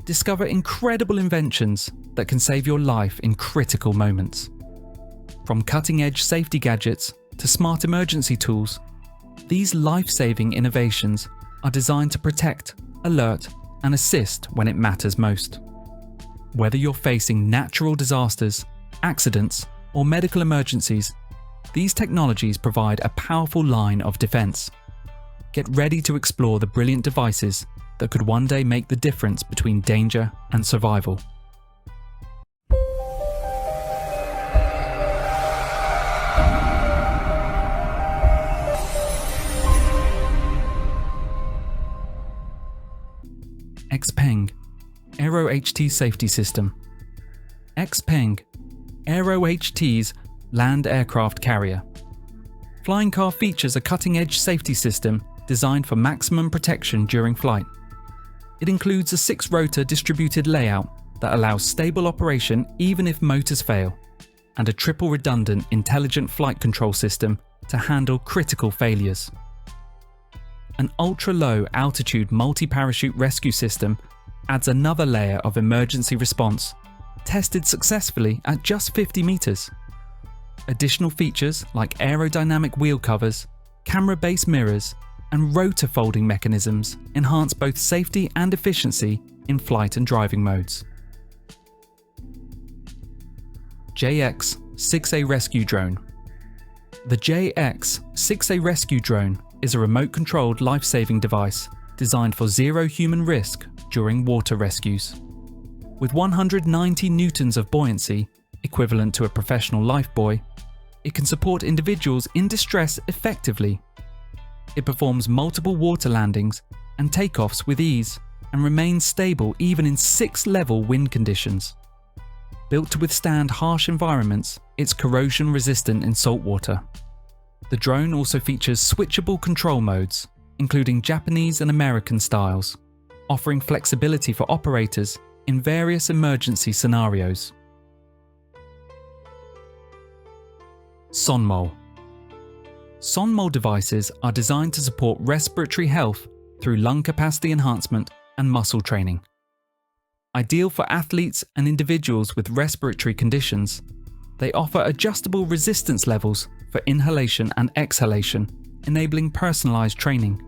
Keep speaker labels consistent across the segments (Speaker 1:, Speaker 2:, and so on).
Speaker 1: discover incredible inventions that can save your life in critical moments. From cutting-edge safety gadgets to smart emergency tools, these life-saving innovations are designed to protect, alert, and assist when it matters most. Whether you're facing natural disasters, accidents, or medical emergencies, these technologies provide a powerful line of defense. Get ready to explore the brilliant devices that could one day make the difference between danger and survival. XPENG, AEROHT Safety System. XPENG, AEROHT's land aircraft carrier. Flying Car features a cutting-edge safety system designed for maximum protection during flight. It includes a 6-rotor distributed layout that allows stable operation even if motors fail, and a triple redundant intelligent flight control system to handle critical failures. An ultra-low altitude multi-parachute rescue system adds another layer of emergency response, tested successfully at just 50 meters. Additional features like aerodynamic wheel covers, camera-based mirrors, and rotor folding mechanisms enhance both safety and efficiency in flight and driving modes. JX-6A Rescue Drone. The JX-6A Rescue Drone is a remote-controlled life-saving device designed for zero human risk during water rescues. With 190 newtons of buoyancy, equivalent to a professional lifebuoy, it can support individuals in distress effectively. It performs multiple water landings and takeoffs with ease and remains stable even in 6-level wind conditions. Built to withstand harsh environments, it's corrosion resistant in saltwater. The drone also features switchable control modes, including Japanese and American styles, offering flexibility for operators in various emergency scenarios. Sonmol. Sonmol devices are designed to support respiratory health through lung capacity enhancement and muscle training. Ideal for athletes and individuals with respiratory conditions, they offer adjustable resistance levels for inhalation and exhalation, enabling personalized training.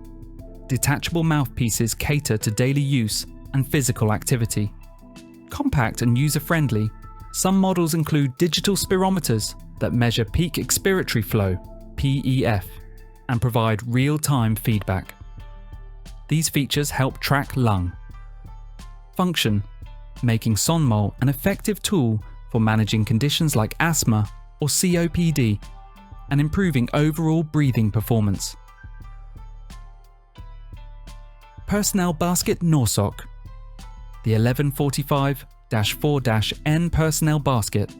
Speaker 1: Detachable mouthpieces cater to daily use and physical activity. Compact and user-friendly, some models include digital spirometers that measure peak expiratory flow, PEF, and provide real-time feedback. These features help track lung function, making Sonmol an effective tool for managing conditions like asthma or COPD and improving overall breathing performance. Personnel Basket NORSOK. The 1145-4-N Personnel Basket,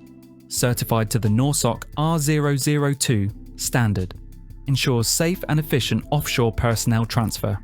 Speaker 1: certified to the NORSOK R002 standard, ensures safe and efficient offshore personnel transfer.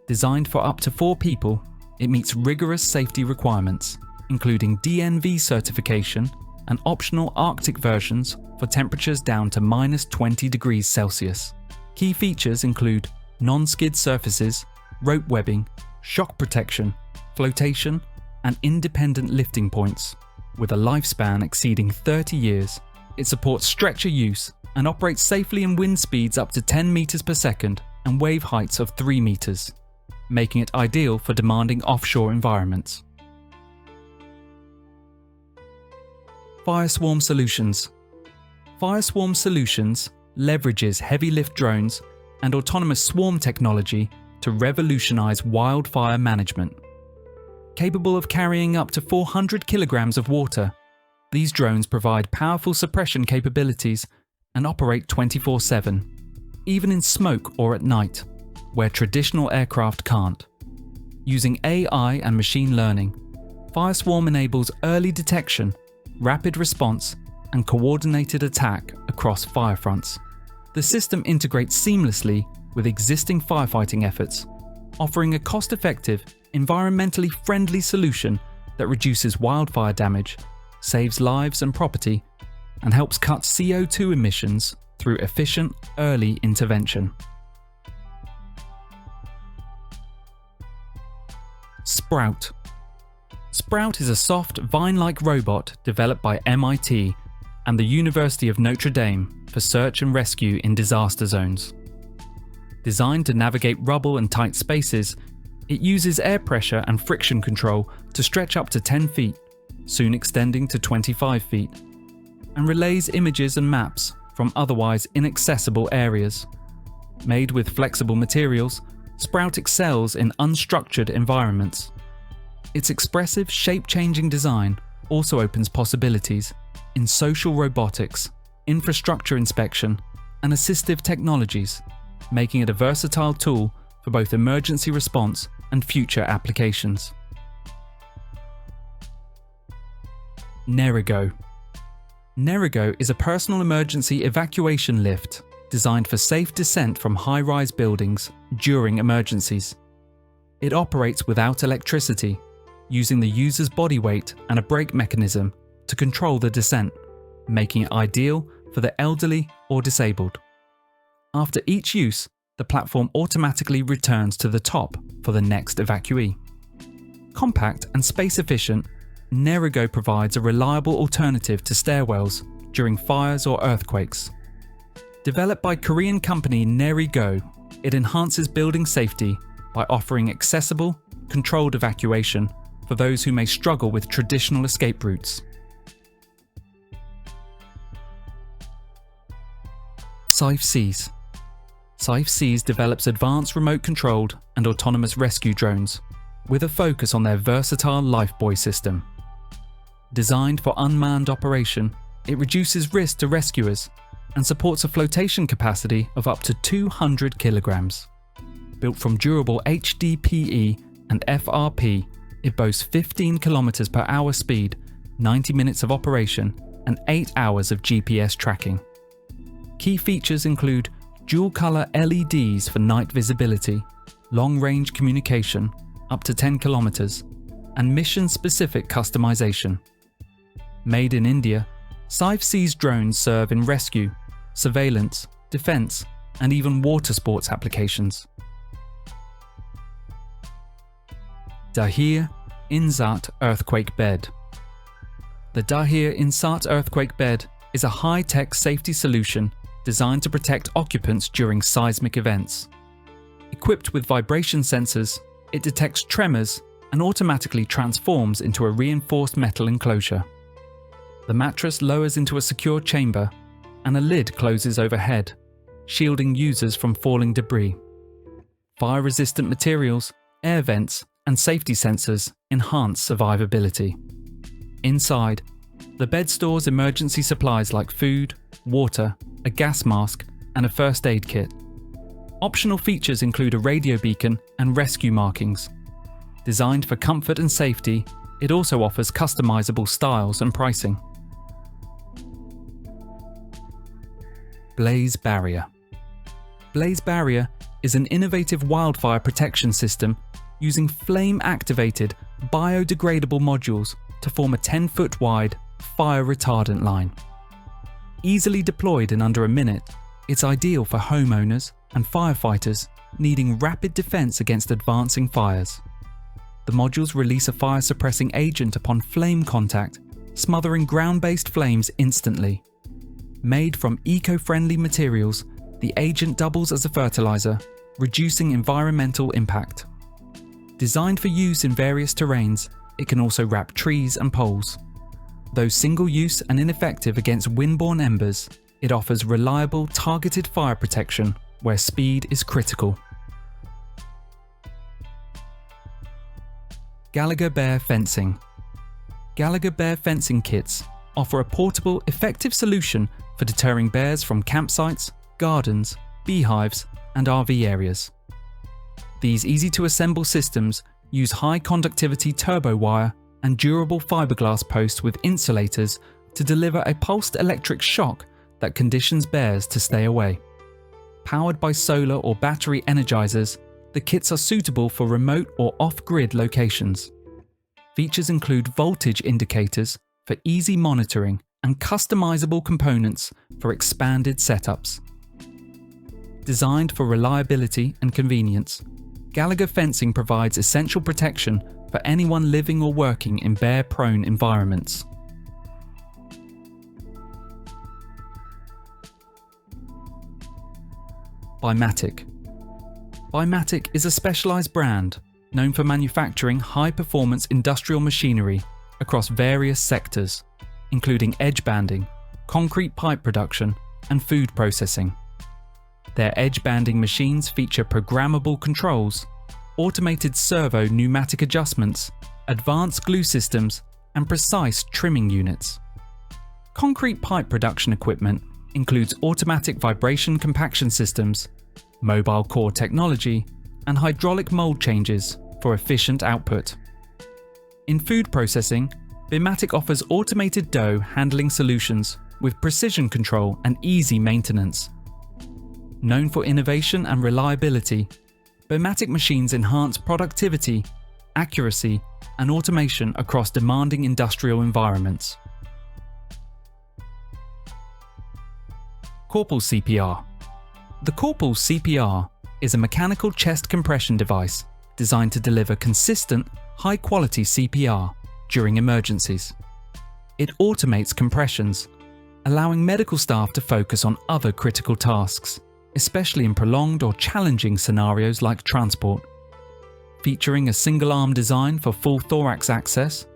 Speaker 1: Designed for up to 4 people, it meets rigorous safety requirements, including DNV certification and optional Arctic versions for temperatures down to -20 degrees Celsius. Key features include non-skid surfaces, rope webbing, shock protection, flotation, and independent lifting points. With a lifespan exceeding 30 years, it supports stretcher use and operates safely in wind speeds up to 10 meters per second and wave heights of 3 meters, making it ideal for demanding offshore environments. FireSwarm Solutions. FireSwarm Solutions leverages heavy lift drones and autonomous swarm technology to revolutionize wildfire management. Capable of carrying up to 400 kilograms of water, these drones provide powerful suppression capabilities and operate 24/7, even in smoke or at night, where traditional aircraft can't. Using AI and machine learning, FireSwarm enables early detection, rapid response, and coordinated attack across fire fronts. The system integrates seamlessly with existing firefighting efforts, offering a cost-effective, environmentally friendly solution that reduces wildfire damage, saves lives and property, and helps cut CO2 emissions through efficient, early intervention. Sprout. Sprout is a soft, vine-like robot developed by MIT and the University of Notre Dame for search and rescue in disaster zones. Designed to navigate rubble and tight spaces, it uses air pressure and friction control to stretch up to 10 feet, soon extending to 25 feet, and relays images and maps from otherwise inaccessible areas. Made with flexible materials, Sprout excels in unstructured environments. Its expressive, shape-changing design also opens possibilities in social robotics, infrastructure inspection, and assistive technologies, making it a versatile tool for both emergency response and future applications. Nerigo. Nerigo is a personal emergency evacuation lift designed for safe descent from high-rise buildings during emergencies. It operates without electricity, using the user's body weight and a brake mechanism to control the descent, making it ideal for the elderly or disabled. After each use, the platform automatically returns to the top for the next evacuee. Compact and space-efficient, Nerigo provides a reliable alternative to stairwells during fires or earthquakes. Developed by Korean company Nerigo, it enhances building safety by offering accessible, controlled evacuation for those who may struggle with traditional escape routes. Saif Seas. Saif Seas develops advanced remote-controlled and autonomous rescue drones, with a focus on their versatile lifebuoy system. Designed for unmanned operation, it reduces risk to rescuers and supports a flotation capacity of up to 200 kilograms. Built from durable HDPE and FRP, it boasts 15 km per hour speed, 90 minutes of operation, and 8 hours of GPS tracking. Key features include dual-color LEDs for night visibility, long-range communication, up to 10 kilometers, and mission-specific customization. Made in India, Saif Seas drones serve in rescue, surveillance, defense, and even water sports applications. DAHIR INSAAT Earthquake Bed. The DAHIR INSAAT Earthquake Bed is a high-tech safety solution designed to protect occupants during seismic events. Equipped with vibration sensors, it detects tremors and automatically transforms into a reinforced metal enclosure. The mattress lowers into a secure chamber, and a lid closes overhead, shielding users from falling debris. Fire-resistant materials, air vents, and safety sensors enhance survivability. Inside, the bed stores emergency supplies like food, water, a gas mask, and a first aid kit. Optional features include a radio beacon and rescue markings. Designed for comfort and safety, it also offers customizable styles and pricing. Blaze Barrier. Blaze Barrier is an innovative wildfire protection system using flame-activated, biodegradable modules to form a 10-foot wide, fire-retardant line. Easily deployed in under a minute, it's ideal for homeowners and firefighters needing rapid defense against advancing fires. The modules release a fire-suppressing agent upon flame contact, smothering ground-based flames instantly. Made from eco-friendly materials, the agent doubles as a fertilizer, reducing environmental impact. Designed for use in various terrains, it can also wrap trees and poles. Though single-use and ineffective against windborne embers, it offers reliable, targeted fire protection where speed is critical. Gallagher Bear Fencing. Gallagher Bear Fencing kits offer a portable, effective solution for deterring bears from campsites, gardens, beehives, and RV areas. These easy-to-assemble systems use high-conductivity turbo wire and durable fiberglass posts with insulators to deliver a pulsed electric shock that conditions bears to stay away. Powered by solar or battery energizers, the kits are suitable for remote or off-grid locations. Features include voltage indicators for easy monitoring and customizable components for expanded setups. Designed for reliability and convenience, Gallagher Fencing provides essential protection for anyone living or working in bear-prone environments. Bimatic. Bimatic is a specialized brand known for manufacturing high-performance industrial machinery across various sectors, including edge banding, concrete pipe production, and food processing. Their edge banding machines feature programmable controls, automated servo pneumatic adjustments, advanced glue systems, and precise trimming units. Concrete pipe production equipment includes automatic vibration compaction systems, mobile core technology, and hydraulic mold changes for efficient output. In food processing, Bimatic offers automated dough handling solutions with precision control and easy maintenance. Known for innovation and reliability, Bimatic machines enhance productivity, accuracy, and automation across demanding industrial environments. Corpuls CPR. The Corpuls CPR is a mechanical chest compression device designed to deliver consistent, high-quality CPR during emergencies. It automates compressions, allowing medical staff to focus on other critical tasks, especially in prolonged or challenging scenarios like transport. Featuring a single-arm design for full thorax access,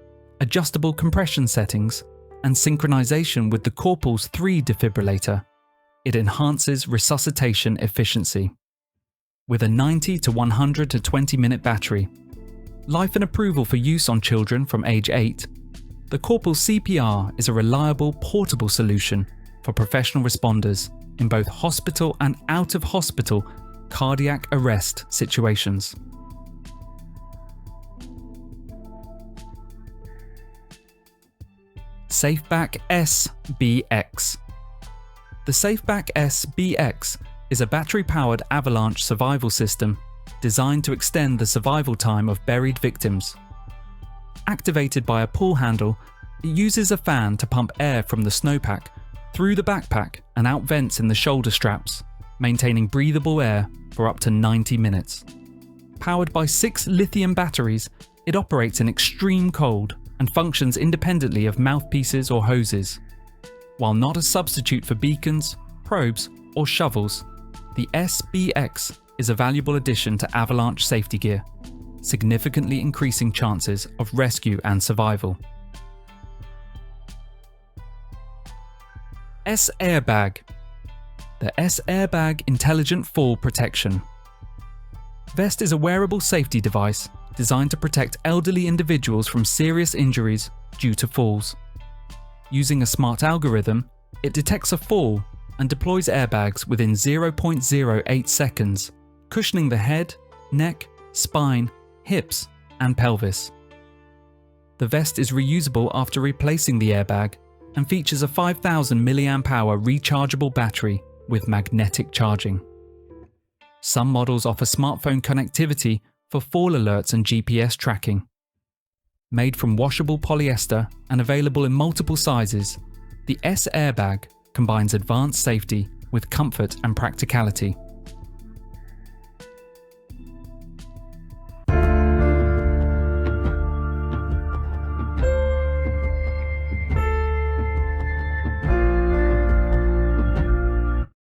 Speaker 1: adjustable compression settings, and synchronization with the Corpuls 3 defibrillator, it enhances resuscitation efficiency. With a 90 to 100 to 20 minute battery, life and approval for use on children from age 8, the Corpuls CPR is a reliable, portable solution for professional responders in both hospital and out-of-hospital cardiac arrest situations. Safeback SBX. The Safeback SBX is a battery-powered avalanche survival system designed to extend the survival time of buried victims. Activated by a pull handle, it uses a fan to pump air from the snowpack through the backpack and out vents in the shoulder straps, maintaining breathable air for up to 90 minutes. Powered by 6 lithium batteries, it operates in extreme cold and functions independently of mouthpieces or hoses. While not a substitute for beacons, probes, or shovels, the SBX is a valuable addition to avalanche safety gear, significantly increasing chances of rescue and survival. S-AIRBAG. The S-AIRBAG Intelligent Fall Protection. VEST is a wearable safety device designed to protect elderly individuals from serious injuries due to falls. Using a smart algorithm, it detects a fall and deploys airbags within 0.08 seconds, cushioning the head, neck, spine, hips, and pelvis. The vest is reusable after replacing the airbag and features a 5,000 mAh rechargeable battery with magnetic charging. Some models offer smartphone connectivity for fall alerts and GPS tracking. Made from washable polyester and available in multiple sizes, the S-AIRBAG combines advanced safety with comfort and practicality.